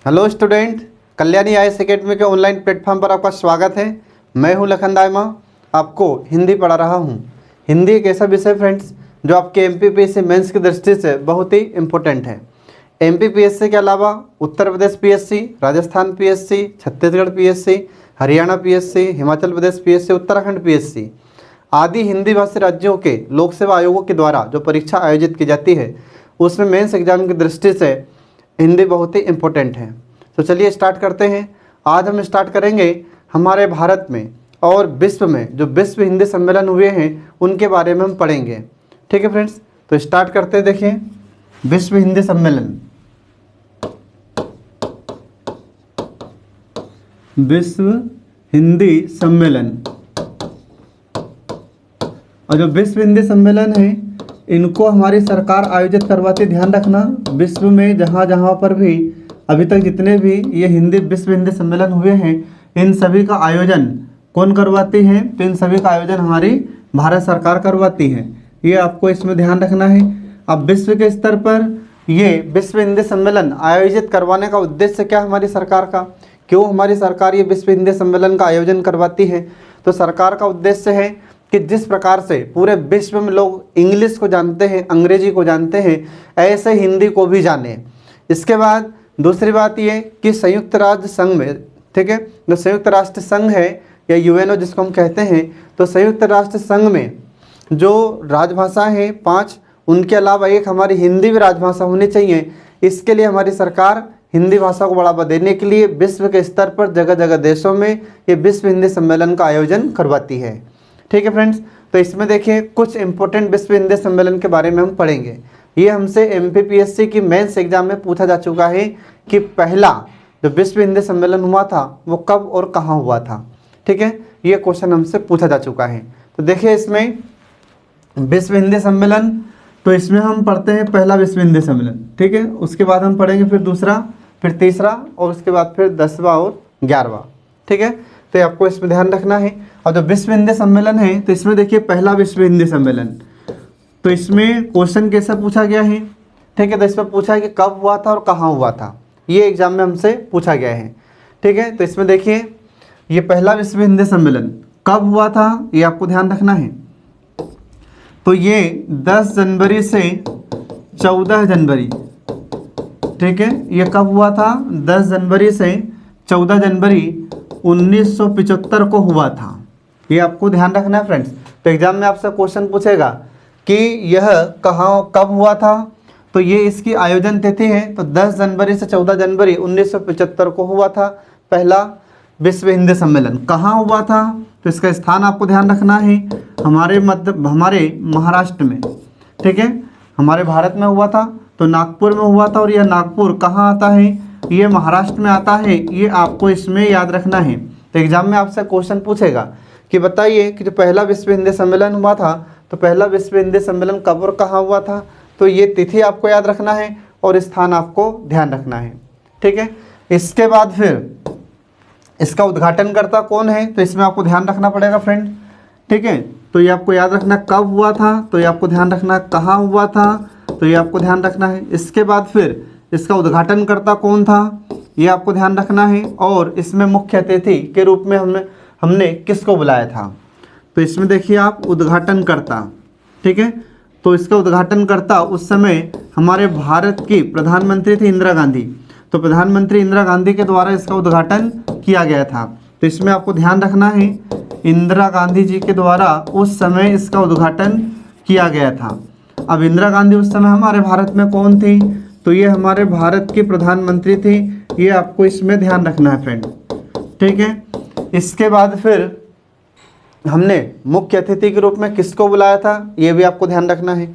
Hello student, Kalyani IAS academy के online platform पर आपका स्वागत है। मैं हूं लखन दायमा, आपको हिंदी पढ़ा रहा हूं। हिंदी एक ऐसा विषय फ्रेंड्स जो आपके एमपीपीएससी मेंस की दृष्टि से बहुत ही इम्पोर्टेंट है। एमपीपीएससी के अलावा Uttar Pradesh PSC, Rajasthan PSC, Chhattisgarh PSC, Haryana PSC, Himachal Pradesh PSC, Uttarakhand PSC आदि हिंदी भाषी राज्यों के लोक सेवा आयोगों के द्वारा जो परीक्षा आयोजित की जाती है उसमें मेंस एग्जाम की दृष्टि से हिंदी बहुत ही इम्पोर्टेंट है। तो चलिए स्टार्ट करते हैं। आज हम स्टार्ट करेंगे हमारे भारत में और विश्व में जो विश्व हिंदी सम्मेलन हुए हैं उनके बारे में हम पढ़ेंगे। ठीक है फ्रेंड्स, तो स्टार्ट करते हैं। देखिए, विश्व हिंदी सम्मेलन, विश्व हिंदी सम्मेलन और जो विश्व हिंदी सम्मेलन है इनको हमारी सरकार आयोजित करवाती। ध्यान रखना, विश्व में जहाँ जहाँ पर भी अभी तक जितने भी ये विश्व हिंदी सम्मेलन हुए हैं इन सभी का आयोजन कौन करवाती है? तो इन सभी का आयोजन हमारी भारत सरकार करवाती है। ये आपको इसमें ध्यान रखना है। अब विश्व के स्तर पर ये विश्व हिंदी सम्मेलन आयोजित करवाने का उद्देश्य क्या हमारी सरकार का? क्यों हमारी सरकार ये विश्व हिंदी सम्मेलन का आयोजन करवाती है? तो सरकार का उद्देश्य है कि जिस प्रकार से पूरे विश्व में लोग इंग्लिश को जानते हैं, अंग्रेजी को जानते हैं, ऐसे हिंदी को भी जाने। इसके बाद दूसरी बात ये कि संयुक्त राज्य संघ में, ठीक है, जो संयुक्त राष्ट्र संघ है या यूएनओ जिसको हम कहते हैं, तो संयुक्त राष्ट्र संघ में जो राजभाषा है 5, उनके अलावा एक हमारी हिंदी भी राजभाषा होनी चाहिए। इसके लिए हमारी सरकार हिंदी भाषा को बढ़ावा देने के लिए विश्व के स्तर पर जगह जगह देशों में ये विश्व हिंदी सम्मेलन का आयोजन करवाती है। ठीक है फ्रेंड्स, तो इसमें देखिए कुछ इंपॉर्टेंट विश्व हिंदी सम्मेलन के बारे में हम पढ़ेंगे। ये हमसे एमपीपीएससी की मेंस एग्जाम में पूछा जा चुका है कि पहला जो विश्व हिंदी सम्मेलन हुआ था वो कब और कहाँ हुआ था। ठीक है, ये क्वेश्चन हमसे पूछा जा चुका है। तो देखिए इसमें विश्व हिंदी सम्मेलन, तो इसमें हम पढ़ते हैं पहला विश्व हिंदी सम्मेलन, ठीक है, उसके बाद हम पढ़ेंगे फिर दूसरा, फिर तीसरा और उसके बाद फिर 10वां और 11वां। ठीक है, तो आपको इसमें ध्यान रखना है। और जो विश्व हिंदी सम्मेलन है तो इसमें देखिए पहला विश्व हिंदी सम्मेलन, तो इसमें क्वेश्चन कैसा पूछा गया है? ठीक है, तो इसमें पूछा है कि कब हुआ था और कहाँ हुआ था, ये एग्जाम में हमसे पूछा गया है। ठीक है, तो इसमें देखिए ये पहला विश्व हिंदी सम्मेलन कब हुआ था ये आपको ध्यान रखना है। तो ये 10 जनवरी से 14 जनवरी, ठीक है, ये कब हुआ था? 10 जनवरी से 14 जनवरी 1975 को हुआ था। ये आपको ध्यान रखना है फ्रेंड्स। तो एग्जाम में आपसे क्वेश्चन पूछेगा कि यह कहाँ कब हुआ था, तो ये इसकी आयोजन तिथि है। तो 10 जनवरी से 14 जनवरी 1975 को हुआ था पहला विश्व हिंदी सम्मेलन। कहाँ हुआ था? तो इसका स्थान आपको ध्यान रखना है, हमारे महाराष्ट्र में। ठीक है, हमारे भारत में हुआ था तो नागपुर में हुआ था। और यह नागपुर कहाँ आता है? ये महाराष्ट्र में आता है। ये आपको इसमें याद रखना है। तो एग्जाम में आपसे क्वेश्चन पूछेगा कि बताइए कि जो पहला विश्व हिंदी सम्मेलन हुआ था तो पहला विश्व हिंदी सम्मेलन कब और कहाँ हुआ था। तो ये तिथि आपको याद रखना है और स्थान आपको ध्यान रखना है। ठीक है, इसके बाद फिर इसका उद्घाटनकर्ता कौन है तो इसमें आपको ध्यान रखना पड़ेगा फ्रेंड। ठीक है, तो ये आपको याद रखना कब हुआ था, तो ये आपको ध्यान रखना कहाँ हुआ था, तो ये आपको ध्यान रखना है। इसके बाद फिर इसका उद्घाटनकर्ता कौन था ये आपको ध्यान रखना है। और इसमें मुख्य अतिथि के रूप में हमने किसको बुलाया था, तो इसमें देखिए आप उद्घाटनकर्ता। ठीक है, तो इसका उद्घाटनकर्ता उस समय हमारे भारत की प्रधानमंत्री थी इंदिरा गांधी। तो प्रधानमंत्री इंदिरा गांधी के द्वारा इसका उद्घाटन किया गया था। तो इसमें आपको ध्यान रखना है इंदिरा गांधी जी के द्वारा उस समय इसका उद्घाटन किया गया था। अब इंदिरा गांधी उस समय हमारे भारत में कौन थी? तो ये हमारे भारत की प्रधानमंत्री थी। ये आपको इसमें ध्यान रखना है फ्रेंड। ठीक है, इसके बाद फिर हमने मुख्य अतिथि के रूप में किसको बुलाया था ये भी आपको ध्यान रखना है।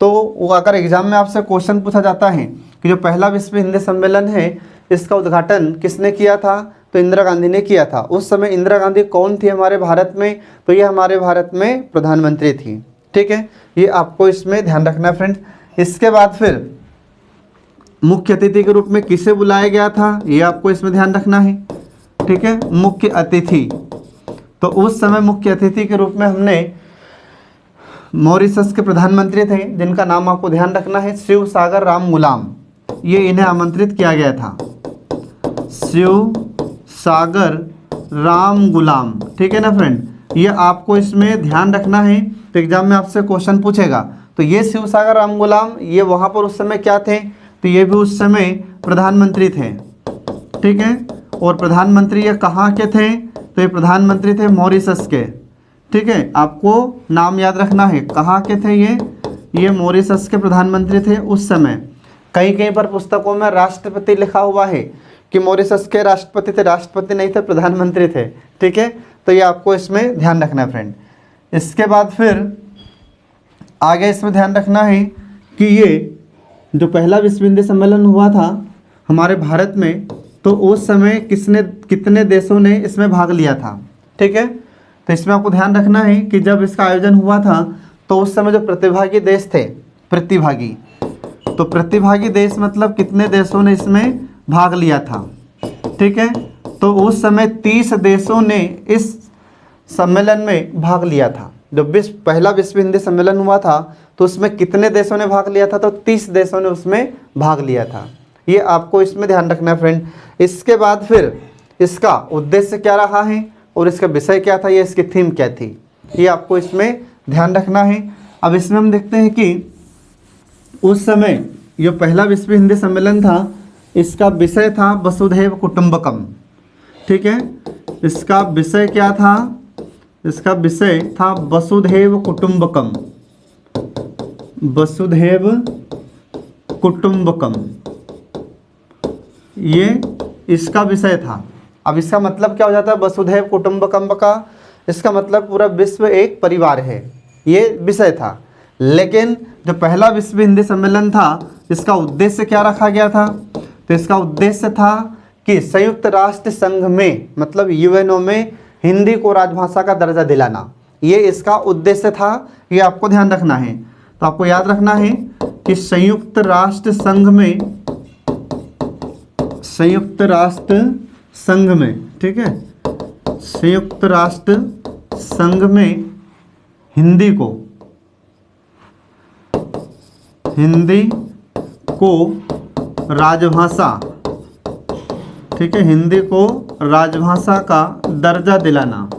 तो वो अगर एग्जाम में आपसे क्वेश्चन पूछा जाता है कि जो पहला विश्व हिंदी सम्मेलन है इसका उद्घाटन किसने किया था, तो इंदिरा गांधी ने किया था। उस समय इंदिरा गांधी कौन थी हमारे भारत में? तो ये हमारे भारत में प्रधानमंत्री थी। ठीक है, ये आपको इसमें ध्यान रखना है फ्रेंड्स। इसके बाद फिर मुख्य अतिथि के रूप में किसे बुलाया गया था ये आपको इसमें ध्यान रखना है। ठीक है, मुख्य अतिथि, तो उस समय मुख्य अतिथि के रूप में हमने मॉरिशस के प्रधानमंत्री थे जिनका नाम आपको ध्यान रखना है शिव सागर राम गुलाम, ये इन्हें आमंत्रित किया गया था। शिव सागर राम गुलाम। ठीक है ना फ्रेंड, ये आपको इसमें ध्यान रखना है, तो एग्जाम में आपसे क्वेश्चन पूछेगा। तो ये शिव सागर राम गुलाम, ये वहाँ पर उस समय क्या थे, तो ये भी उस समय प्रधानमंत्री थे। ठीक है, और प्रधानमंत्री ये कहाँ के थे, तो ये प्रधानमंत्री थे मॉरिशस के। ठीक है, आपको नाम याद रखना है, कहाँ के थे ये मॉरिशस के प्रधानमंत्री थे उस समय। कहीं कहीं पर पुस्तकों में राष्ट्रपति लिखा हुआ है कि मॉरिशस के राष्ट्रपति थे, राष्ट्रपति नहीं थे, प्रधानमंत्री थे। ठीक है, तो ये आपको इसमें ध्यान रखना है फ्रेंड। इसके बाद फिर आगे इसमें ध्यान रखना है कि ये जो पहला विश्व हिंदी सम्मेलन हुआ था हमारे भारत में, तो उस समय कितने देशों ने इसमें भाग लिया था। ठीक है, तो इसमें आपको ध्यान रखना है कि जब इसका आयोजन हुआ था तो उस समय जो प्रतिभागी देश थे, तो प्रतिभागी देश मतलब कितने देशों ने इसमें भाग लिया था। ठीक है, तो उस समय 30 देशों ने इस सम्मेलन में भाग लिया था। जब पहला विश्व हिंदी सम्मेलन हुआ था तो उसमें कितने देशों ने भाग लिया था, तो 30 देशों ने उसमें भाग लिया था। ये आपको इसमें ध्यान रखना है फ्रेंड। इसके बाद फिर इसका उद्देश्य क्या रहा है और इसका विषय क्या था, ये इसकी थीम क्या थी, ये आपको इसमें ध्यान रखना है। अब इसमें हम देखते हैं कि उस समय जो पहला विश्व हिंदी सम्मेलन था, इसका विषय था वसुधैव कुटुंबकम। ठीक है, इसका विषय क्या था, इसका विषय था वसुधैव कुटुंबकम, वसुधैव कुटुंबकम, ये इसका विषय था। अब इसका मतलब क्या हो जाता है वसुधैव कुटुंबकम का, इसका मतलब पूरा विश्व एक परिवार है, ये विषय था। लेकिन जो पहला विश्व हिंदी सम्मेलन था इसका उद्देश्य क्या रखा गया था, तो इसका उद्देश्य था कि संयुक्त राष्ट्र संघ में मतलब यूएनओ में हिंदी को राजभाषा का दर्जा दिलाना, ये इसका उद्देश्य था। ये आपको ध्यान रखना है। तो आपको याद रखना है कि संयुक्त राष्ट्र संघ में, ठीक है, संयुक्त राष्ट्र संघ में हिंदी को राजभाषा, ठीक है, हिंदी को राजभाषा का दर्जा दिलाना,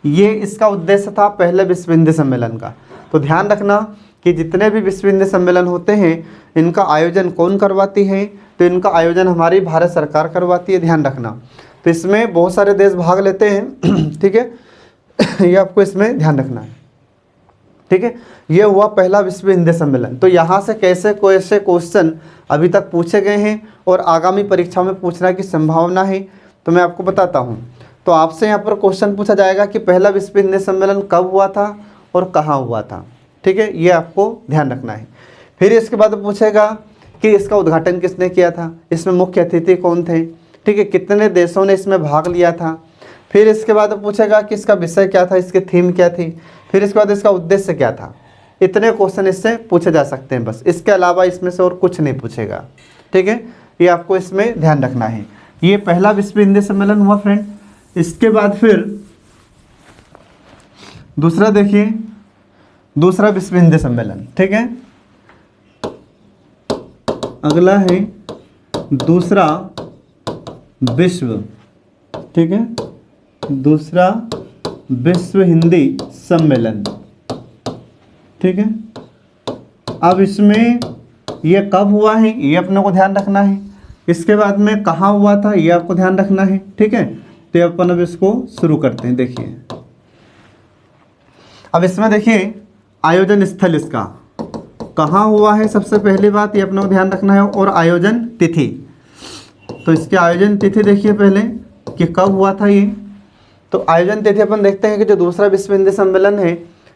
ये इसका उद्देश्य था पहले विश्व हिंदी सम्मेलन का। तो ध्यान रखना कि जितने भी विश्व हिंदी सम्मेलन होते हैं इनका आयोजन कौन करवाती है, तो इनका आयोजन हमारी भारत सरकार करवाती है, ध्यान रखना। तो इसमें बहुत सारे देश भाग लेते हैं। ठीक है, ये आपको इसमें ध्यान रखना है। ठीक है, ये हुआ पहला विश्व हिंदी सम्मेलन। तो यहाँ से कैसे क्वेश्चन अभी तक पूछे गए हैं और आगामी परीक्षा में पूछने की संभावना है, तो मैं आपको बताता हूँ। तो आपसे यहाँ पर क्वेश्चन पूछा जाएगा कि पहला विश्व हिंदी सम्मेलन कब हुआ था और कहाँ हुआ था। ठीक है, ये आपको ध्यान रखना है। फिर इसके बाद पूछेगा कि इसका उद्घाटन किसने किया था, इसमें मुख्य अतिथि कौन थे, ठीक है, कितने देशों ने इसमें भाग लिया था। फिर इसके बाद पूछेगा कि इसका विषय क्या था, इसकी थीम क्या थी। फिर इसके बाद इसका उद्देश्य क्या था। इतने क्वेश्चन इससे पूछे जा सकते हैं बस, इसके अलावा इसमें से और कुछ नहीं पूछेगा। ठीक है, ये आपको इसमें ध्यान रखना है। ये पहला विश्व हिंदी सम्मेलन हुआ फ्रेंड। इसके बाद फिर दूसरा देखिए, दूसरा विश्व हिंदी सम्मेलन। ठीक है, अगला है दूसरा विश्व, ठीक है, दूसरा विश्व हिंदी सम्मेलन। ठीक है, अब इसमें ये कब हुआ है ये अपने को ध्यान रखना है। इसके बाद में कहाँ हुआ था ये आपको ध्यान रखना है। ठीक है, तो अपन अब इसको शुरू करते हैं। देखिए, अब इसमें देखिए आयोजन स्थल इसका कहाँ हुआ है, सबसे पहली बात ये अपने को ध्यान रखना है, और आयोजन तिथि। तो इसकी आयोजन तिथि देखिए पहले कि कब हुआ था ये। तो आयोजन तिथि अपन देखते हैं कि जो दूसरा विश्व हिंदी सम्मेलन है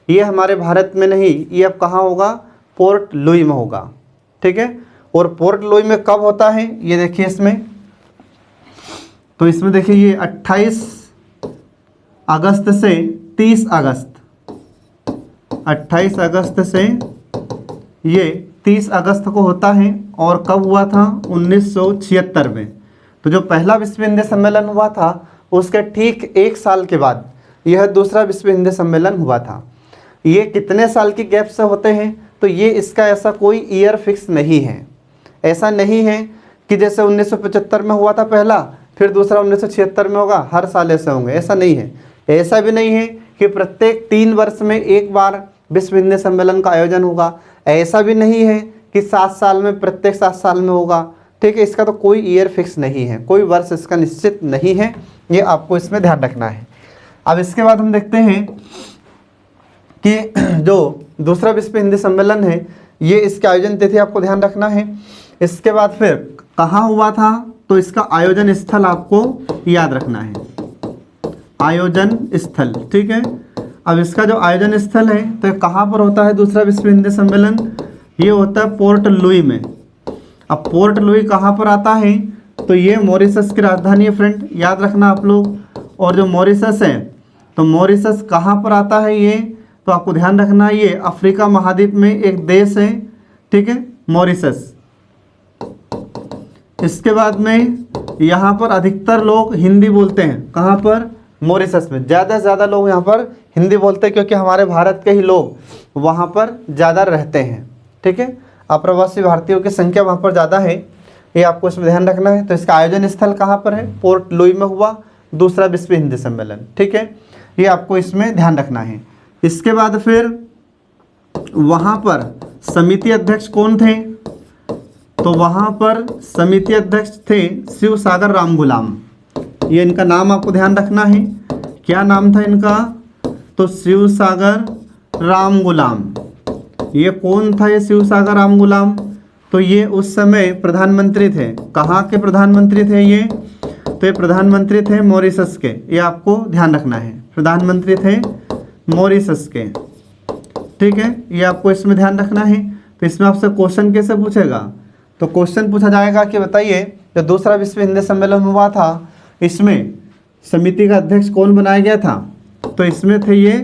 ये हमारे भारत में नहीं, ये अब कहाँ होगा, पोर्ट लुई में होगा। ठीक है, और पोर्ट लुई में कब होता है ये देखिए इसमें। तो इसमें देखिए ये 28 अगस्त से 30 अगस्त, 28 अगस्त से ये 30 अगस्त को होता है। और कब हुआ था, 1976 में। तो जो पहला विश्व हिंदी सम्मेलन हुआ था उसके ठीक 1 साल के बाद यह दूसरा विश्व हिंदी सम्मेलन हुआ था। ये कितने साल की गैप से होते हैं, तो ये इसका ऐसा कोई ईयर फिक्स नहीं है। ऐसा नहीं है कि जैसे 1975 में हुआ था पहला, फिर दूसरा 1976 में होगा, हर साल ऐसे होंगे, ऐसा नहीं है। ऐसा भी नहीं है कि प्रत्येक 3 वर्ष में एक बार विश्व हिंदी सम्मेलन का आयोजन होगा। ऐसा भी नहीं है कि 7 साल में, प्रत्येक 7 साल में होगा। ठीक है, इसका तो कोई ईयर फिक्स नहीं है, कोई वर्ष इसका निश्चित नहीं है, ये आपको इसमें ध्यान रखना है। अब इसके बाद हम देखते हैं कि जो दूसरा विश्व हिंदी सम्मेलन है, ये इसके आयोजन तिथि आपको ध्यान रखना है। इसके बाद फिर कहाँ हुआ था, तो इसका आयोजन स्थल आपको याद रखना है, आयोजन स्थल। ठीक है, अब इसका जो आयोजन स्थल है तो ये कहाँ पर होता है दूसरा विश्व हिंदी सम्मेलन, ये होता है पोर्ट लुई में। अब पोर्ट लुई कहाँ पर आता है, तो ये मॉरिशस की राजधानी है फ्रेंड, याद रखना आप लोग। और जो मॉरिशस है, तो मॉरिशस कहाँ पर आता है ये, तो आपको ध्यान रखना, ये अफ्रीका महाद्वीप में एक देश है। ठीक है, मॉरिशस। इसके बाद में यहाँ पर अधिकतर लोग हिंदी बोलते हैं, कहाँ पर, मॉरिशस में ज़्यादा से ज़्यादा लोग यहाँ पर हिंदी बोलते हैं, क्योंकि हमारे भारत के ही लोग वहाँ पर ज़्यादा रहते हैं। ठीक है, अप्रवासी भारतीयों की संख्या वहाँ पर ज़्यादा है, ये आपको इसमें ध्यान रखना है। तो इसका आयोजन स्थल कहाँ पर है, पोर्ट लुई में हुआ दूसरा विश्व हिंदी सम्मेलन। ठीक है, ये आपको इसमें ध्यान रखना है। इसके बाद फिर वहाँ पर समिति अध्यक्ष कौन थे, तो वहाँ पर समिति अध्यक्ष थे शिव सागर राम गुलाम। ये इनका नाम आपको ध्यान रखना है, क्या नाम था इनका, तो शिव सागर राम गुलाम। ये कौन था ये शिव सागर राम गुलाम, तो ये उस समय प्रधानमंत्री थे। कहाँ के प्रधानमंत्री थे ये, तो ये प्रधानमंत्री थे मॉरिशस के, ये आपको ध्यान रखना है, प्रधानमंत्री थे मॉरिशस के। ठीक है, ये आपको इसमें ध्यान रखना है। तो इसमें आपसे क्वेश्चन कैसे पूछेगा, तो क्वेश्चन पूछा जाएगा कि बताइए जो दूसरा विश्व हिंदी सम्मेलन हुआ था, इसमें समिति का अध्यक्ष कौन बनाया गया था, तो इसमें थे ये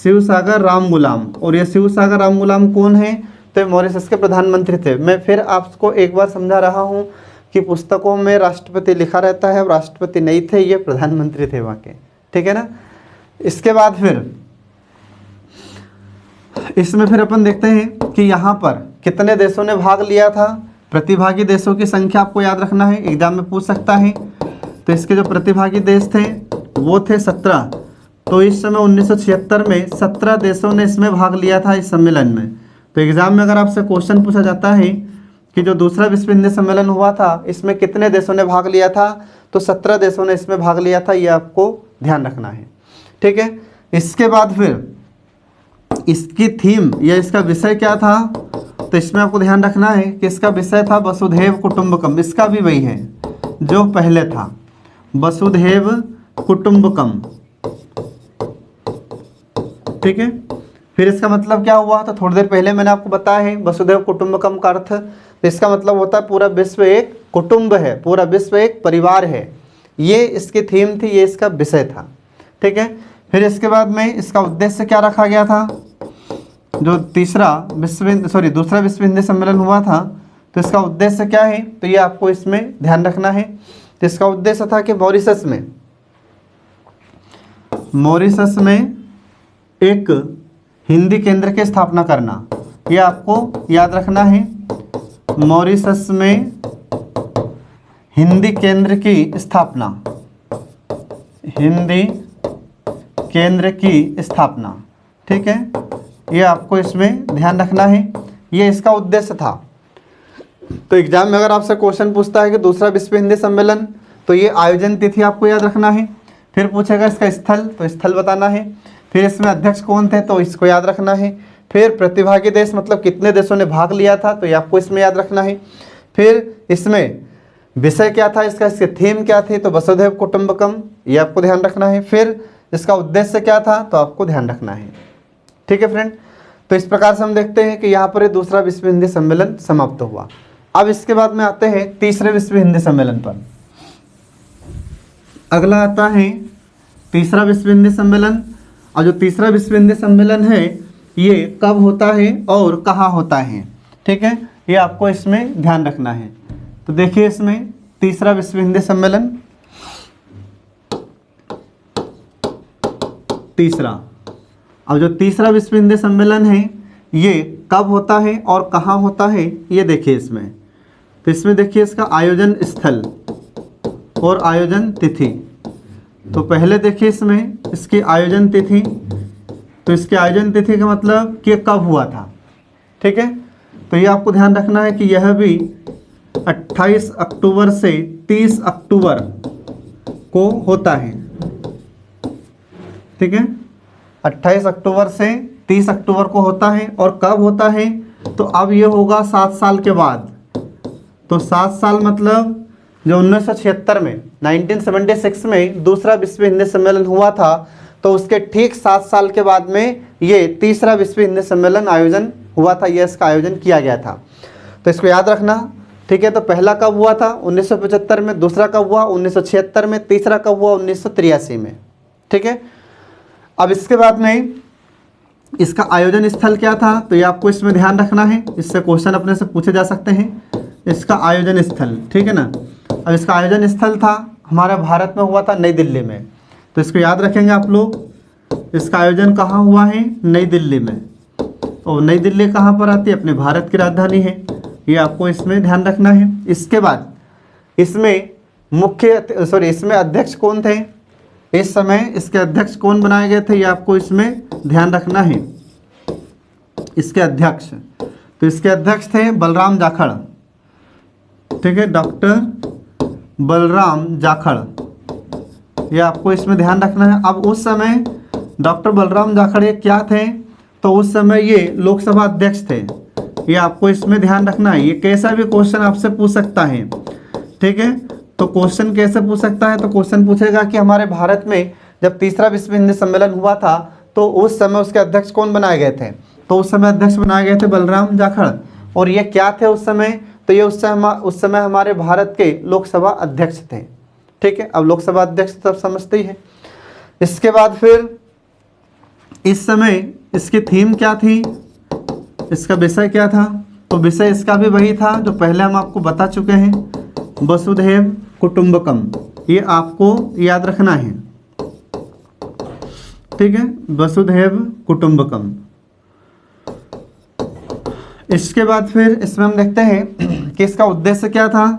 शिव सागर राम गुलाम। और ये शिव सागर राम गुलाम कौन है, तो मॉरिशस के प्रधानमंत्री थे। मैं फिर आपको एक बार समझा रहा हूँ कि पुस्तकों में राष्ट्रपति लिखा रहता है, राष्ट्रपति नहीं थे, ये प्रधानमंत्री थे वहाँ के। ठीक है ना। इसके बाद फिर इसमें फिर अपन देखते हैं कि यहाँ पर कितने देशों ने भाग लिया था। प्रतिभागी देशों की संख्या आपको याद रखना है, एग्जाम में पूछ सकता है। तो इसके जो प्रतिभागी देश थे वो थे 17। तो इस समय 1976 में 17 देशों ने इसमें भाग लिया था इस सम्मेलन में। तो एग्जाम में अगर आपसे क्वेश्चन पूछा जाता है कि जो दूसरा विश्व हिंदी सम्मेलन हुआ था इसमें कितने देशों ने भाग लिया था, तो 17 देशों ने इसमें भाग लिया था, ये आपको ध्यान रखना है। ठीक है। इसके बाद फिर इसकी थीम या इसका विषय क्या था, तो इसमें आपको ध्यान रखना है कि इसका विषय था वसुधैव कुटुंबकम। इसका भी वही है जो पहले था, वसुधैव कुटुंबकम। ठीक है। फिर इसका मतलब क्या हुआ, तो थोड़ी देर पहले मैंने आपको बताया है वसुधैव कुटुंबकम का अर्थ। तो इसका मतलब होता है पूरा विश्व एक कुटुंब है, पूरा विश्व एक परिवार है। ये इसकी थीम थी, ये इसका विषय था। ठीक है। फिर इसके बाद में इसका उद्देश्य क्या रखा गया था, जो दूसरा विश्व हिंदी सम्मेलन हुआ था, तो इसका उद्देश्य क्या है, तो ये आपको इसमें ध्यान रखना है। तो इसका उद्देश्य था कि मॉरिशस में एक हिंदी केंद्र की स्थापना करना, ये आपको याद रखना है। मॉरिशस में हिंदी केंद्र की स्थापना, हिंदी केंद्र की स्थापना। ठीक है, ये आपको इसमें ध्यान रखना है, ये इसका उद्देश्य था। तो एग्जाम में अगर आपसे क्वेश्चन पूछता है कि दूसरा विश्व हिंदी सम्मेलन, तो ये आयोजन तिथि आपको याद रखना है। फिर पूछेगा इसका स्थल, तो स्थल बताना है। फिर इसमें अध्यक्ष कौन थे, तो इसको याद रखना है। फिर प्रतिभागी देश मतलब कितने देशों ने भाग लिया था, तो ये आपको इसमें याद रखना है। फिर इसमें विषय क्या था इसका, इसकी थीम क्या थी, तो वसुधैव कुटुंबकम, ये आपको ध्यान रखना है। फिर इसका उद्देश्य क्या था, तो आपको ध्यान रखना है। ठीक है फ्रेंड। तो इस प्रकार से हम देखते हैं कि यहाँ पर दूसरा विश्व हिंदी सम्मेलन समाप्त हुआ। अब इसके बाद में आते हैं तीसरे विश्व हिंदी सम्मेलन पर। अगला आता है तीसरा विश्व हिंदी सम्मेलन। और जो तीसरा विश्व हिंदी सम्मेलन है ये कब होता है और कहाँ होता है। ठीक है, ये आपको इसमें ध्यान रखना है। तो देखिए इसमें तीसरा विश्व हिंदी सम्मेलन, तीसरा, अब जो तीसरा विश्व हिंदी सम्मेलन है ये कब होता है और कहाँ होता है, ये देखिए इसमें। तो तो इसमें देखिए इसका आयोजन स्थल और आयोजन तिथि। तो पहले देखिए इसमें इसकी आयोजन तिथि, तो इसके आयोजन तिथि का मतलब कि कब हुआ था, ठीक है। तो ये आपको ध्यान रखना है कि यह भी 28 अक्टूबर से 30 अक्टूबर को होता है, ठीक है। 28 अक्टूबर से 30 अक्टूबर को होता है। और कब होता है, तो अब ये होगा 7 साल के बाद। तो 7 साल मतलब जो 1976 में 1976 में दूसरा विश्व हिंदी सम्मेलन हुआ था, तो उसके ठीक 7 साल के बाद में ये तीसरा विश्व हिंदी सम्मेलन आयोजन हुआ था, ये इसका आयोजन किया गया था। तो इसको याद रखना, ठीक है। तो पहला कब हुआ था 1975 में, दूसरा कब हुआ 1976 में, तीसरा कब हुआ 1983 में, ठीक है। अब इसके बाद में इसका आयोजन स्थल क्या था, तो ये आपको इसमें ध्यान रखना है, इससे क्वेश्चन अपने से पूछे जा सकते हैं। इसका आयोजन स्थल, ठीक है ना। अब इसका आयोजन स्थल था हमारा भारत में हुआ था नई दिल्ली में, तो इसको याद रखेंगे आप लोग। इसका आयोजन कहाँ हुआ है, नई दिल्ली में। और नई दिल्ली कहाँ पर आती है, अपने भारत की राजधानी है, ये आपको इसमें ध्यान रखना है। इसके बाद इसमें इसमें अध्यक्ष कौन थे, इस समय इसके अध्यक्ष कौन बनाए गए थे, ये आपको इसमें ध्यान रखना है। इसके अध्यक्ष, तो इसके अध्यक्ष थे बलराम जाखड़, ठीक है, डॉक्टर बलराम जाखड़, ये आपको इसमें ध्यान रखना है। अब उस समय डॉक्टर बलराम जाखड़ ये क्या थे, तो उस समय ये लोकसभा अध्यक्ष थे, ये आपको इसमें ध्यान रखना है। ये कैसा भी क्वेश्चन आपसे पूछ सकता है, ठीक है। तो क्वेश्चन कैसे पूछ सकता है, तो क्वेश्चन पूछेगा कि हमारे भारत में जब तीसरा विश्व हिंदी सम्मेलन हुआ था, तो उस समय उसके अध्यक्ष कौन बनाए गए थे, तो उस समय अध्यक्ष बनाए गए थे बलराम जाखड़। और ये क्या थे उस समय, तो ये उस समय हमारे भारत के लोकसभा अध्यक्ष थे, ठीक है। अब लोकसभा अध्यक्ष तब समझते ही है। इसके बाद फिर इस समय इसकी थीम क्या थी, इसका विषय क्या था, तो विषय इसका भी वही था जो पहले हम आपको बता चुके हैं, वसुधैव कुटुंबकम, ये आपको याद रखना है, ठीक है, वसुधैव कुटुंबकम। इसके बाद फिर इसमें हम देखते हैं कि इसका उद्देश्य क्या था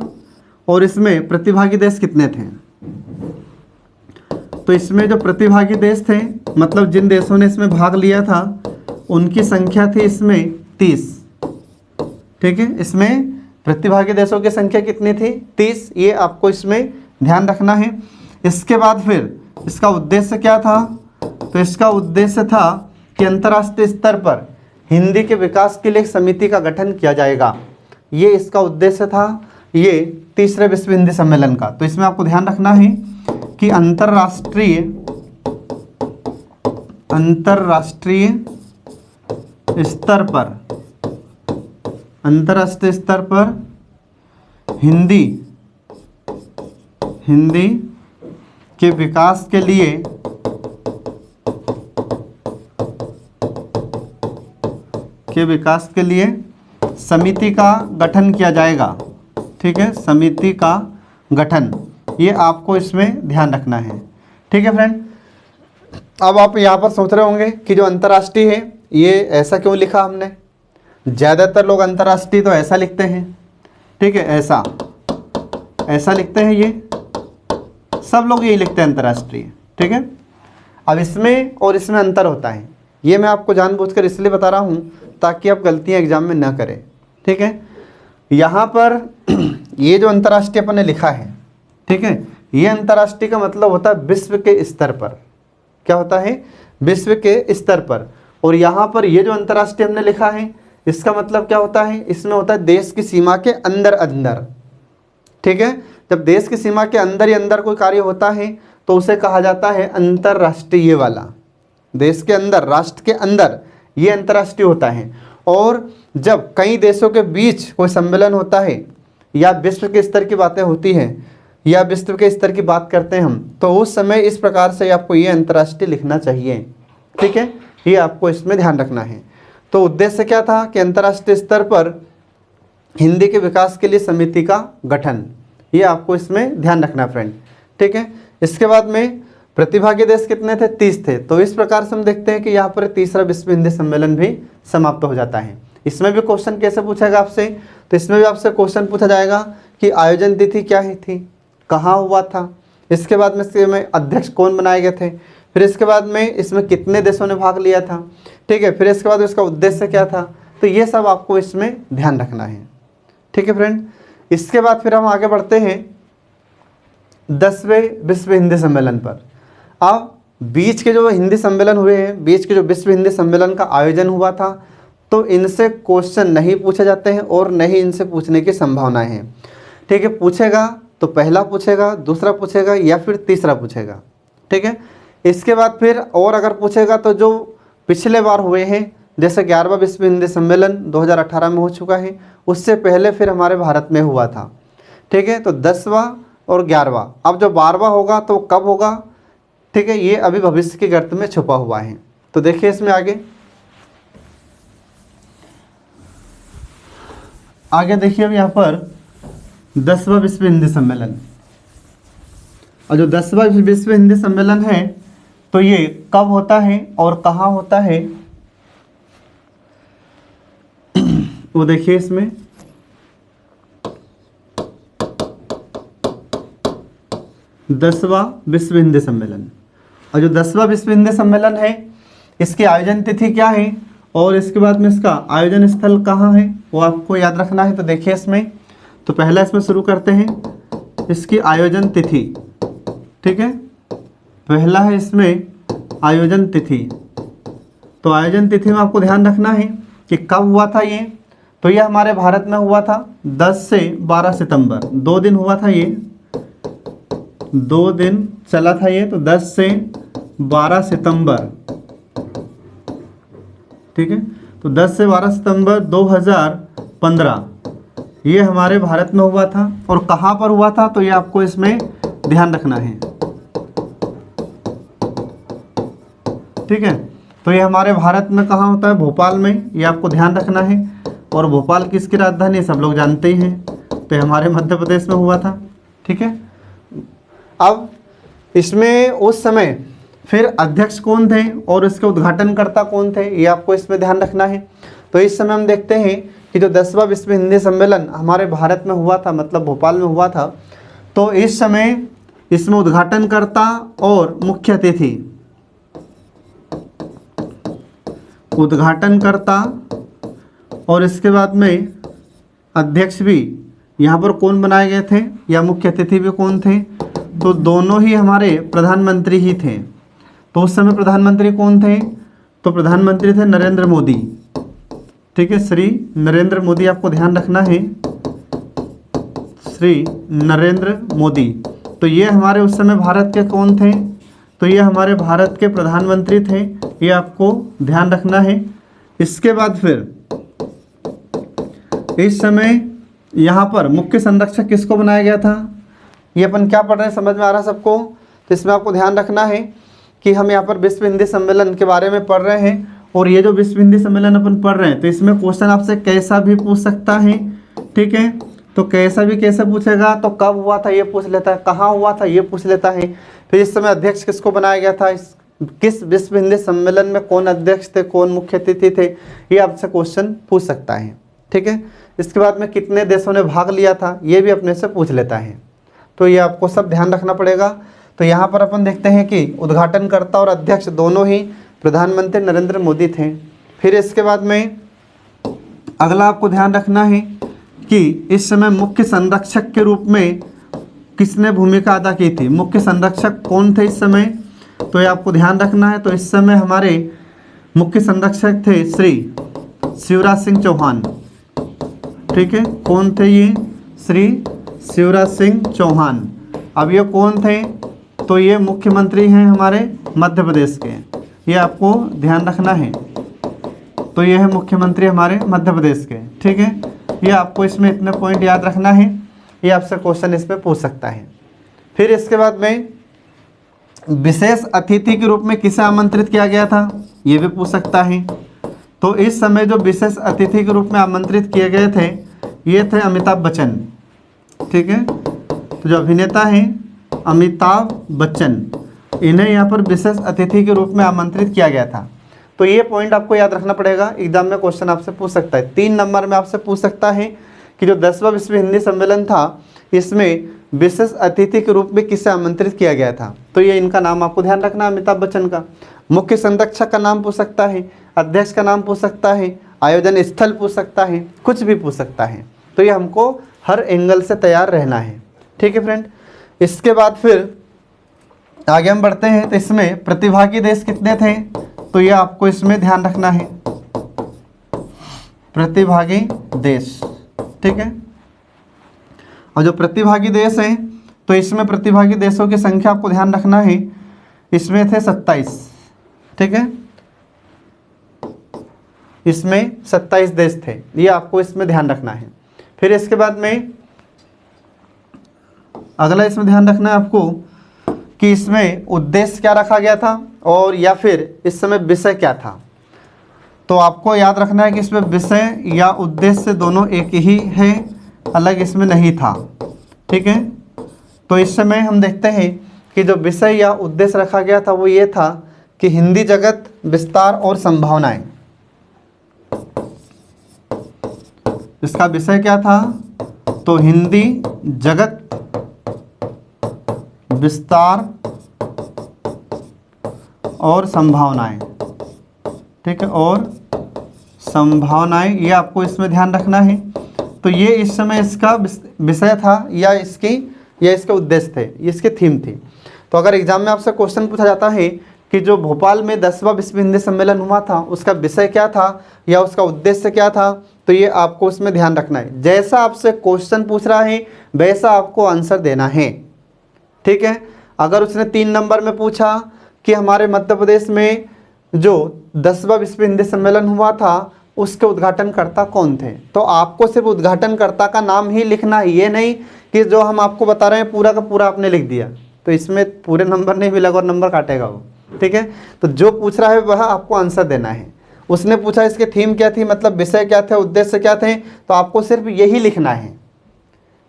और इसमें प्रतिभागी देश कितने थे। तो इसमें जो प्रतिभागी देश थे, मतलब जिन देशों ने इसमें भाग लिया था, उनकी संख्या थी इसमें 30, ठीक है। इसमें प्रतिभागी देशों की संख्या कितनी थी, 30, ये आपको इसमें ध्यान रखना है। इसके बाद फिर इसका उद्देश्य क्या था, तो इसका उद्देश्य था कि अंतर्राष्ट्रीय स्तर पर हिंदी के विकास के लिए एक समिति का गठन किया जाएगा, ये इसका उद्देश्य था, ये तीसरे विश्व हिंदी सम्मेलन का। तो इसमें आपको ध्यान रखना है कि अंतर्राष्ट्रीय स्तर पर हिंदी के विकास के लिए समिति का गठन किया जाएगा, ठीक है, समिति का गठन, ये आपको इसमें ध्यान रखना है, ठीक है फ्रेंड। अब आप यहाँ पर सोच रहे होंगे कि जो अंतर्राष्ट्रीय है ये ऐसा क्यों लिखा हमने, ज़्यादातर लोग अंतर्राष्ट्रीय तो ऐसा लिखते हैं, ठीक है, ऐसा लिखते हैं, ये सब लोग यही लिखते हैं अंतर्राष्ट्रीय, ठीक है। अब इसमें और इसमें अंतर होता है, ये मैं आपको जानबूझकर इसलिए बता रहा हूँ ताकि आप गलतियाँ एग्जाम में ना करें, ठीक है। यहाँ पर ये जो अंतर्राष्ट्रीय अपन ने लिखा है, ठीक है, ये अंतर्राष्ट्रीय का मतलब होता है विश्व के स्तर पर, क्या होता है, विश्व के स्तर पर। और यहाँ पर ये जो अंतर्राष्ट्रीय हमने लिखा है, इसका मतलब क्या होता है, इसमें होता है देश की सीमा के अंदर, ठीक है। जब देश की सीमा के अंदर ही अंदर कोई कार्य होता है तो उसे कहा जाता है अंतर्राष्ट्रीय वाला, देश के अंदर, राष्ट्र के अंदर, ये अंतर्राष्ट्रीय होता है। और जब कई देशों के बीच कोई सम्मेलन होता है या विश्व के स्तर की बातें होती हैं या विश्व के स्तर की बात करते हैं हम, तो उस समय इस प्रकार से आपको ये अंतर्राष्ट्रीय लिखना चाहिए, ठीक है, ये आपको इसमें ध्यान रखना है। तो उद्देश्य क्या था कि अंतर्राष्ट्रीय स्तर पर हिंदी के विकास के लिए समिति का गठन, ये आपको इसमें ध्यान रखना फ्रेंड, ठीक है। इसके बाद में प्रतिभागी देश कितने थे, 30 थे। तो इस प्रकार से हम देखते हैं कि यहाँ पर तीसरा विश्व हिंदी सम्मेलन भी समाप्त हो जाता है। इसमें भी क्वेश्चन कैसे पूछेगा आपसे, तो इसमें भी आपसे क्वेश्चन पूछा जाएगा कि आयोजन तिथि क्या ही थी, कहाँ हुआ था, इसके बाद में इसमें अध्यक्ष कौन बनाए गए थे, फिर इसके बाद में इसमें कितने देशों ने भाग लिया था, ठीक है, फिर इसके बाद इसका उद्देश्य क्या था। तो ये सब आपको इसमें ध्यान रखना है, ठीक है फ्रेंड। इसके बाद फिर हम आगे बढ़ते हैं 10वें विश्व हिंदी सम्मेलन पर। अब बीच के जो हिंदी सम्मेलन हुए हैं, बीच के जो विश्व हिंदी सम्मेलन का आयोजन हुआ था, तो इनसे क्वेश्चन नहीं पूछे जाते हैं और नहीं इनसे पूछने की संभावनाएं हैं, ठीक है। पूछेगा तो पहला पूछेगा, दूसरा पूछेगा या फिर तीसरा पूछेगा, ठीक है। इसके बाद फिर और अगर पूछेगा तो जो पिछले बार हुए हैं, जैसे 11वां विश्व हिंदी सम्मेलन 2018 में हो चुका है, उससे पहले फिर हमारे भारत में हुआ था, ठीक है। तो 10वां और 11वां, अब जो 12वां होगा तो कब होगा, ठीक है, ये अभी भविष्य के गर्त में छुपा हुआ है। तो देखिए इसमें आगे देखिए अब यहाँ पर 10वां विश्व हिंदी सम्मेलन, और जो 10वां विश्व हिंदी सम्मेलन है तो ये कब होता है और कहाँ होता है, वो देखिए इसमें 10वां विश्व हिंदी सम्मेलन, और जो 10वां विश्व हिंदी सम्मेलन है इसकी आयोजन तिथि क्या है और इसके बाद में इसका आयोजन स्थल कहाँ है, वो आपको याद रखना है। तो देखिए इसमें, तो पहला इसमें शुरू करते हैं इसकी आयोजन तिथि, ठीक है। पहला है इसमें आयोजन तिथि, तो आयोजन तिथि में आपको ध्यान रखना है कि कब हुआ था ये, तो ये हमारे भारत में हुआ था 10 से 12 सितंबर, 2 दिन हुआ था ये, 2 दिन चला था ये, तो 10 से 12 सितंबर, ठीक है। तो 10 से 12 सितंबर 2015 ये हमारे भारत में हुआ था। और कहाँ पर हुआ था, तो ये आपको इसमें ध्यान रखना है, ठीक है। तो ये हमारे भारत में कहाँ होता है, भोपाल में, ये आपको ध्यान रखना है। और भोपाल किसकी राजधानी सब लोग जानते ही हैं, तो ये हमारे मध्य प्रदेश में हुआ था, ठीक है। अब इसमें उस समय फिर अध्यक्ष कौन थे और इसके उद्घाटनकर्ता कौन थे, ये आपको इसमें ध्यान रखना है। तो इस समय हम देखते हैं कि जो 10वां विश्व हिंदी सम्मेलन हमारे भारत में हुआ था, मतलब भोपाल में हुआ था, तो इस समय इसमें उद्घाटनकर्ता और मुख्य अतिथि, उद्घाटनकर्ता और इसके बाद में अध्यक्ष भी यहाँ पर कौन बनाए गए थे या मुख्य अतिथि भी कौन थे, तो दोनों ही हमारे प्रधानमंत्री ही थे। तो उस समय प्रधानमंत्री कौन थे, तो प्रधानमंत्री थे नरेंद्र मोदी, ठीक है, श्री नरेंद्र मोदी, आपको ध्यान रखना है, श्री नरेंद्र मोदी। तो ये हमारे उस समय भारत के कौन थे, तो ये हमारे भारत के प्रधानमंत्री थे, ये आपको ध्यान रखना है। इसके बाद फिर इस समय यहाँ पर मुख्य संरक्षक किसको बनाया गया था, ये अपन क्या पढ़ रहे हैं, समझ में आ रहा है सबको। तो इसमें आपको ध्यान रखना है कि हम यहाँ पर विश्व हिंदी सम्मेलन के बारे में पढ़ रहे हैं, और ये जो विश्व हिंदी सम्मेलन अपन पढ़ रहे हैं तो इसमें क्वेश्चन आपसे कैसा भी पूछ सकता है, ठीक है। तो कैसा भी कैसे पूछेगा, तो कब हुआ था ये पूछ लेता है, कहाँ हुआ था ये पूछ लेता है, फिर इस समय अध्यक्ष किसको बनाया गया था, किस विश्व हिंदी सम्मेलन में कौन अध्यक्ष थे, कौन मुख्य अतिथि थे, ये आपसे क्वेश्चन पूछ सकता है, ठीक है। इसके बाद में कितने देशों ने भाग लिया था, ये भी अपने से पूछ लेता है। तो ये आपको सब ध्यान रखना पड़ेगा। तो यहाँ पर अपन देखते हैं कि उद्घाटनकर्ता और अध्यक्ष दोनों ही प्रधानमंत्री नरेंद्र मोदी थे। फिर इसके बाद में अगला आपको ध्यान रखना है कि इस समय मुख्य संरक्षक के रूप में किसने भूमिका अदा की थी, मुख्य संरक्षक कौन थे इस समय, तो ये आपको ध्यान रखना है। तो इस समय हमारे मुख्य संरक्षक थे श्री शिवराज सिंह चौहान, ठीक है। कौन थे ये, श्री शिवराज सिंह चौहान। अब ये कौन थे, तो ये मुख्यमंत्री हैं हमारे मध्य प्रदेश के, ये आपको ध्यान रखना है। तो ये है मुख्यमंत्री हमारे मध्य प्रदेश के, ठीक है। ये आपको इसमें इतने पॉइंट याद रखना है, ये आपसे क्वेश्चन इसमें पूछ सकता है। फिर इसके बाद में विशेष अतिथि के रूप में किसे आमंत्रित किया गया था, ये भी पूछ सकता है। तो इस समय जो विशेष अतिथि के रूप में आमंत्रित किए गए थे ये थे अमिताभ बच्चन, ठीक है। तो जो अभिनेता हैं अमिताभ बच्चन, इन्हें यहाँ पर विशेष अतिथि के रूप में आमंत्रित किया गया था। तो ये पॉइंट आपको याद रखना पड़ेगा, एग्जाम में क्वेश्चन आपसे पूछ सकता है। 3 नंबर में आपसे पूछ सकता है कि जो 10वां विश्व हिंदी सम्मेलन था इसमें विशेष अतिथि के रूप में किसे आमंत्रित किया गया था, तो ये इनका नाम आपको ध्यान रखना, अमिताभ बच्चन का। मुख्य संरक्षक का नाम पूछ सकता है, अध्यक्ष का नाम पूछ सकता है, आयोजन स्थल पूछ सकता है, कुछ भी पूछ सकता है। तो ये हमको हर एंगल से तैयार रहना है, ठीक है फ्रेंड। इसके बाद फिर आगे हम बढ़ते हैं, तो इसमें प्रतिभागी देश कितने थे, तो ये आपको इसमें ध्यान रखना है, प्रतिभागी देश, ठीक है। और जो प्रतिभागी देश हैं तो इसमें प्रतिभागी देशों की संख्या आपको ध्यान रखना है, इसमें थे 27, ठीक है, इसमें 27 देश थे, ये आपको इसमें ध्यान रखना है। फिर इसके बाद में अगला इसमें ध्यान रखना है आपको कि इसमें उद्देश्य क्या रखा गया था और या फिर इस समय विषय क्या था। तो आपको याद रखना है कि इसमें विषय या उद्देश्य दोनों एक ही है, अलग इसमें नहीं था, ठीक है। तो इस समय हम देखते हैं कि जो विषय या उद्देश्य रखा गया था वो ये था कि हिंदी जगत, विस्तार और संभावनाएं। इसका विषय क्या था, तो हिंदी जगत, विस्तार और संभावनाएं, ठीक है, और संभावनाएं, ये आपको इसमें ध्यान रखना है। तो ये इस समय इसका विषय था या इसके उद्देश्य थे, इसके थीम थी। तो अगर एग्जाम में आपसे क्वेश्चन पूछा जाता है कि जो भोपाल में 10वां विश्व हिंदी सम्मेलन हुआ था उसका विषय क्या था या उसका उद्देश्य क्या था, तो ये आपको उसमें ध्यान रखना है। जैसा आपसे क्वेश्चन पूछ रहा है वैसा आपको आंसर देना है, ठीक है। अगर उसने 3 नंबर में पूछा कि हमारे मध्य प्रदेश में जो 10वां विश्व हिंदी सम्मेलन हुआ था उसके उद्घाटनकर्ता कौन थे, तो आपको सिर्फ उद्घाटनकर्ता का नाम ही लिखना है, ये नहीं कि जो हम आपको बता रहे हैं पूरा का पूरा आपने लिख दिया, तो इसमें पूरे नंबर नहीं मिलेगा और नंबर काटेगा वो, ठीक है। तो जो पूछ रहा है वह आपको आंसर देना है। उसने पूछा इसके थीम क्या थी, मतलब विषय क्या थे, उद्देश्य क्या थे, तो आपको सिर्फ यही लिखना है,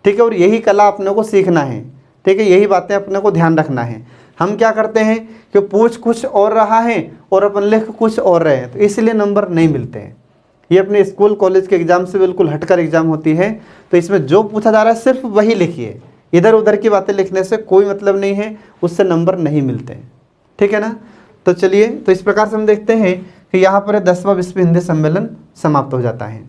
ठीक है। और यही कला अपने को सीखना है, ठीक है, यही बातें अपने को ध्यान रखना है। हम क्या करते हैं कि पूछ कुछ और रहा है और अपन लिख कुछ और रहे हैं, तो इसलिए नंबर नहीं मिलते हैं। ये अपने स्कूल कॉलेज के एग्जाम से बिल्कुल हटकर एग्जाम होती है। तो इसमें जो पूछा जा रहा है सिर्फ वही लिखिए, इधर उधर की बातें लिखने से कोई मतलब नहीं है, उससे नंबर नहीं मिलते हैं, ठीक है ना। तो चलिए, तो इस प्रकार से हम देखते हैं कि यहाँ पर 10वां विश्व हिंदी सम्मेलन समाप्त हो जाता है,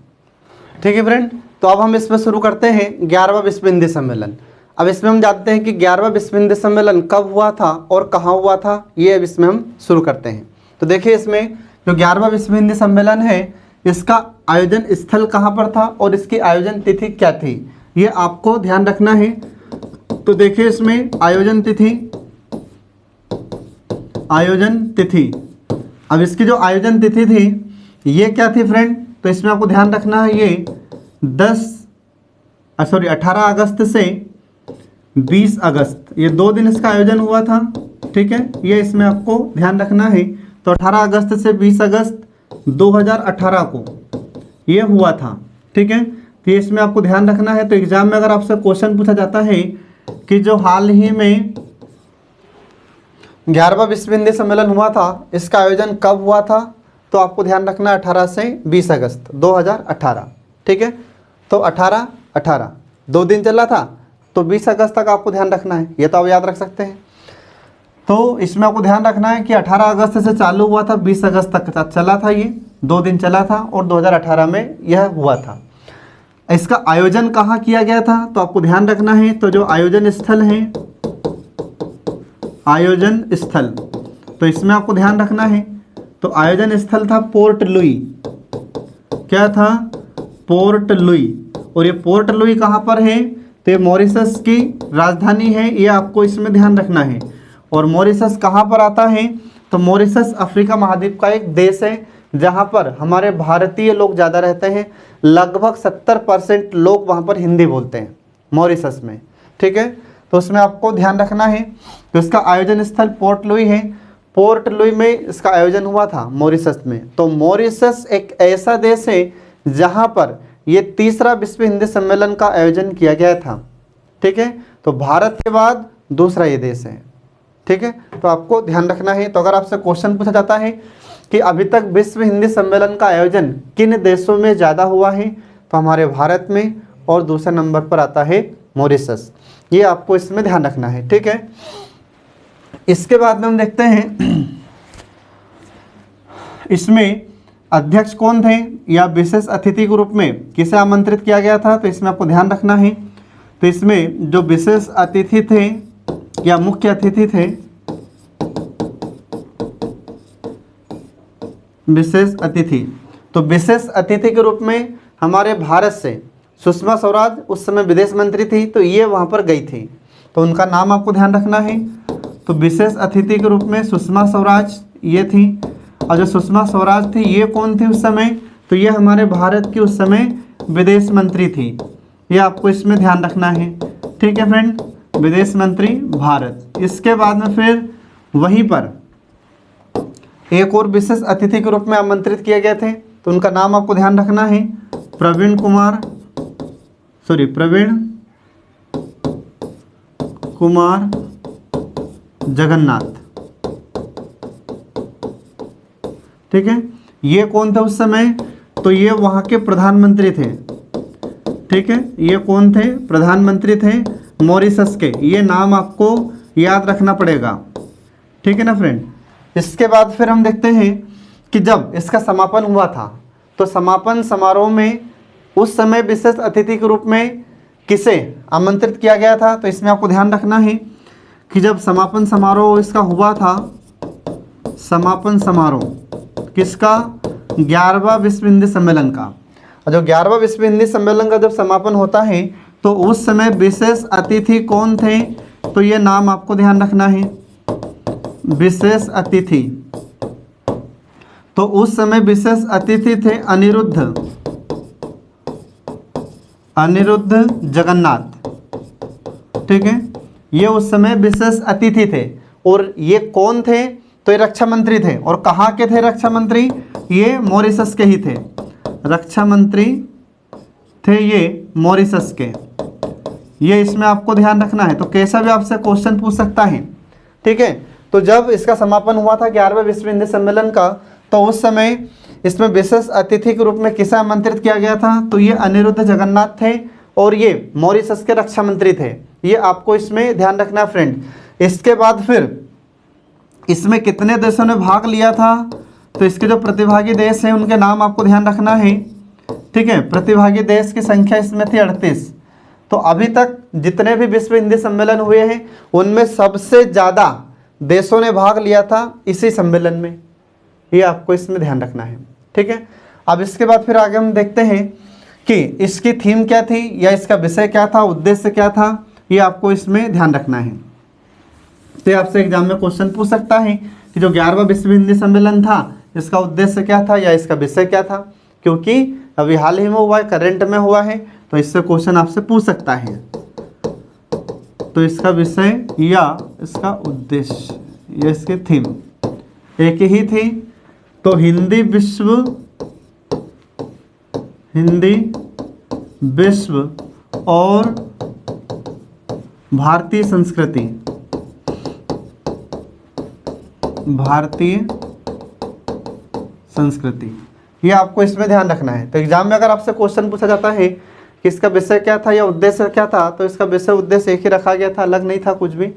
ठीक है फ्रेंड। तो अब हम इसमें शुरू करते हैं 11वां विश्व हिंदी सम्मेलन। अब इसमें हम जानते हैं कि 11वां विश्व हिंदी सम्मेलन कब हुआ था और कहाँ हुआ था, ये अब इसमें हम शुरू करते हैं। तो देखिए, इसमें जो 11वां विश्व हिंदी सम्मेलन है इसका आयोजन स्थल कहाँ पर था और इसकी आयोजन तिथि क्या थी, ये आपको ध्यान रखना है। तो देखिए, इसमें आयोजन तिथि, अब इसकी जो आयोजन तिथि थी ये क्या थी फ्रेंड, तो इसमें आपको ध्यान रखना है ये 18 अगस्त से 20 अगस्त, ये 2 दिन इसका आयोजन हुआ था, ठीक है। ये इसमें आपको ध्यान रखना है। तो 18 अगस्त से 20 अगस्त 2018 को ये हुआ था, ठीक है। तो ये इसमें आपको ध्यान रखना है। तो एग्जाम में अगर आपसे क्वेश्चन पूछा जाता है कि जो हाल ही में 11वां विश्व हिंदी सम्मेलन हुआ था इसका आयोजन कब हुआ था, तो आपको ध्यान रखना है 18 से 20 अगस्त 2018, ठीक है। तो 18 2 दिन चला था, तो 20 अगस्त तक आपको ध्यान रखना है, ये तो आप याद रख सकते हैं। तो इसमें आपको ध्यान रखना है कि 18 अगस्त से चालू हुआ था, 20 अगस्त तक चला था, ये 2 दिन चला था और 2018 में यह हुआ था। इसका आयोजन कहाँ किया गया था, तो आपको ध्यान रखना है। तो जो आयोजन स्थल है, आयोजन स्थल, तो इसमें आपको ध्यान रखना है। तो आयोजन स्थल था पोर्ट लुई, क्या था, पोर्ट लुई। और ये पोर्ट लुई कहाँ पर है, तो ये मॉरिशस की राजधानी है, ये आपको इसमें ध्यान रखना है। और मॉरिशस कहाँ पर आता है, तो मॉरिशस अफ्रीका महाद्वीप का एक देश है जहाँ पर हमारे भारतीय लोग ज़्यादा रहते हैं, लगभग 70% लोग वहाँ पर हिंदी बोलते हैं मॉरिशस में, ठीक है। तो उसमें आपको ध्यान रखना है। तो इसका आयोजन स्थल पोर्ट लुई है, पोर्ट लुई में इसका आयोजन हुआ था मॉरिशस में। तो मॉरिशस एक ऐसा देश है जहाँ पर ये 3रा विश्व हिंदी सम्मेलन का आयोजन किया गया था, ठीक है। तो भारत के बाद दूसरा ये देश है, ठीक है। तो आपको ध्यान रखना है। तो अगर आपसे क्वेश्चन पूछा जाता है कि अभी तक विश्व हिंदी सम्मेलन का आयोजन किन देशों में ज़्यादा हुआ है, तो हमारे भारत में, और दूसरे नंबर पर आता है मॉरिशस। ये आपको इसमें ध्यान रखना है, ठीक है। इसके बाद में हम देखते हैं इसमें अध्यक्ष कौन थे या विशेष अतिथि के रूप में किसे आमंत्रित किया गया था, तो इसमें आपको ध्यान रखना है। तो इसमें जो विशेष अतिथि थे या मुख्य अतिथि थे, विशेष अतिथि, तो विशेष अतिथि के रूप में हमारे भारत से सुषमा स्वराज उस समय विदेश मंत्री थी, तो ये वहाँ पर गई थी, तो उनका नाम आपको ध्यान रखना है। तो विशेष अतिथि के रूप में सुषमा स्वराज ये थी, और जो सुषमा स्वराज थी ये कौन थी उस समय, तो ये हमारे भारत की उस समय विदेश मंत्री थी, ये आपको इसमें ध्यान रखना है, ठीक है फ्रेंड, विदेश मंत्री भारत। इसके बाद में फिर वहीं पर एक और विशेष अतिथि के रूप में आमंत्रित किए गए थे, तो उनका नाम आपको ध्यान रखना है, प्रवीण कुमार जगन्नाथ, ठीक है। ये कौन थे उस समय, तो ये वहाँ के प्रधानमंत्री थे, ठीक है। ये कौन थे, प्रधानमंत्री थे मॉरिशस के, ये नाम आपको याद रखना पड़ेगा, ठीक है ना फ्रेंड। इसके बाद फिर हम देखते हैं कि जब इसका समापन हुआ था, तो समापन समारोह में उस समय विशेष अतिथि के रूप में किसे आमंत्रित किया गया था, तो इसमें आपको ध्यान रखना है कि जब समापन समारोह इसका हुआ था, समापन समारोह किसका, 11वां विश्व हिंदी सम्मेलन का, और जो 11वां विश्व हिंदी सम्मेलन का जब समापन होता है, तो उस समय विशेष अतिथि कौन थे, तो ये नाम आपको ध्यान रखना है, विशेष अतिथि। तो उस समय विशेष अतिथि थे अनिरुद्ध जगन्नाथ, ठीक है। ये उस समय विशेष अतिथि थे, और ये कौन थे, तो ये रक्षा मंत्री थे, और कहाँ के थे रक्षा मंत्री, ये मॉरिशस के ही थे, रक्षा मंत्री थे ये मॉरिशस के, ये इसमें आपको ध्यान रखना है। तो कैसा भी आपसे क्वेश्चन पूछ सकता है, ठीक है। तो जब इसका समापन हुआ था 11वें विश्व हिंदी सम्मेलन का, तो उस समय इसमें विशेष अतिथि के रूप में किसे आमंत्रित किया गया था, तो ये अनिरुद्ध जगन्नाथ थे, और ये मॉरिशस के रक्षा मंत्री थे, ये आपको इसमें ध्यान रखना है फ्रेंड। इसके बाद फिर इसमें कितने देशों ने भाग लिया था, तो इसके जो प्रतिभागी देश हैं उनके नाम आपको ध्यान रखना है, ठीक है। प्रतिभागी देश की संख्या इसमें थी 38। तो अभी तक जितने भी विश्व हिंदी सम्मेलन हुए हैं उनमें सबसे ज़्यादा देशों ने भाग लिया था इसी सम्मेलन में, ये आपको इसमें ध्यान रखना है, ठीक है। अब इसके बाद फिर आगे हम देखते हैं कि इसकी थीम क्या थी या इसका विषय क्या था, उद्देश्य क्या था, ये आपको इसमें ध्यान रखना है। तो ये आपसे एग्जाम में क्वेश्चन पूछ सकता है कि जो 11वां विश्व हिंदी सम्मेलन था इसका उद्देश्य क्या था या इसका विषय क्या था, क्योंकि अभी हाल ही में हुआ है, करंट में हुआ है, तो इससे क्वेश्चन आपसे पूछ सकता है। तो इसका विषय या इसका उद्देश्य या इसकी थीम एक ही थी, तो हिंदी विश्व और भारतीय संस्कृति, ये आपको इसमें ध्यान रखना है। तो एग्जाम में अगर आपसे क्वेश्चन पूछा जाता है कि इसका विषय क्या था या उद्देश्य क्या था, तो इसका विषय उद्देश्य एक ही रखा गया था, अलग नहीं था कुछ भी।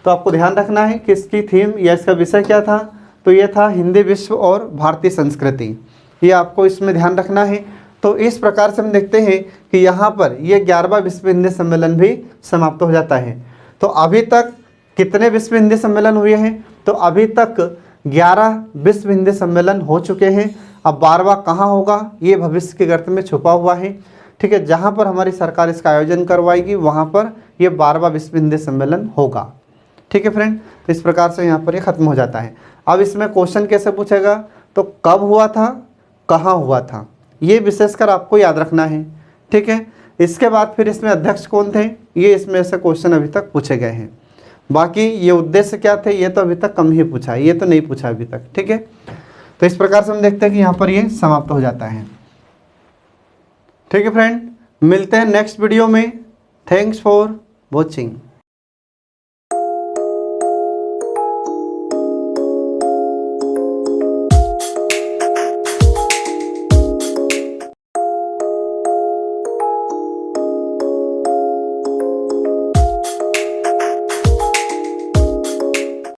तो आपको ध्यान रखना है कि इसकी थीम या इसका विषय क्या था, तो ये था हिंदी विश्व और भारतीय संस्कृति, ये आपको इसमें ध्यान रखना है। तो इस प्रकार से हम देखते हैं कि यहाँ पर ये 11वां विश्व हिंदी सम्मेलन भी समाप्त हो जाता है। तो अभी तक कितने विश्व हिंदी सम्मेलन हुए हैं, तो अभी तक 11 विश्व हिंदी सम्मेलन हो चुके हैं। अब 12वां कहाँ होगा ये भविष्य के गर्त में छुपा हुआ है, ठीक है। जहाँ पर हमारी सरकार इसका आयोजन करवाएगी वहाँ पर ये 12वां विश्व हिंदी सम्मेलन होगा, ठीक है फ्रेंड। तो इस प्रकार से यहाँ पर ये खत्म हो जाता है। अब इसमें क्वेश्चन कैसे पूछेगा, तो कब हुआ था, कहाँ हुआ था, ये विशेषकर आपको याद रखना है, ठीक है। इसके बाद फिर इसमें अध्यक्ष कौन थे, ये इसमें से क्वेश्चन अभी तक पूछे गए हैं। बाकी ये उद्देश्य क्या थे ये तो अभी तक कम ही पूछा है, ये तो नहीं पूछा अभी तक, ठीक है। तो इस प्रकार से हम देखते हैं कि यहाँ पर ये समाप्त हो जाता है, ठीक है फ्रेंड। मिलते हैं नेक्स्ट वीडियो में। Thanks for watching.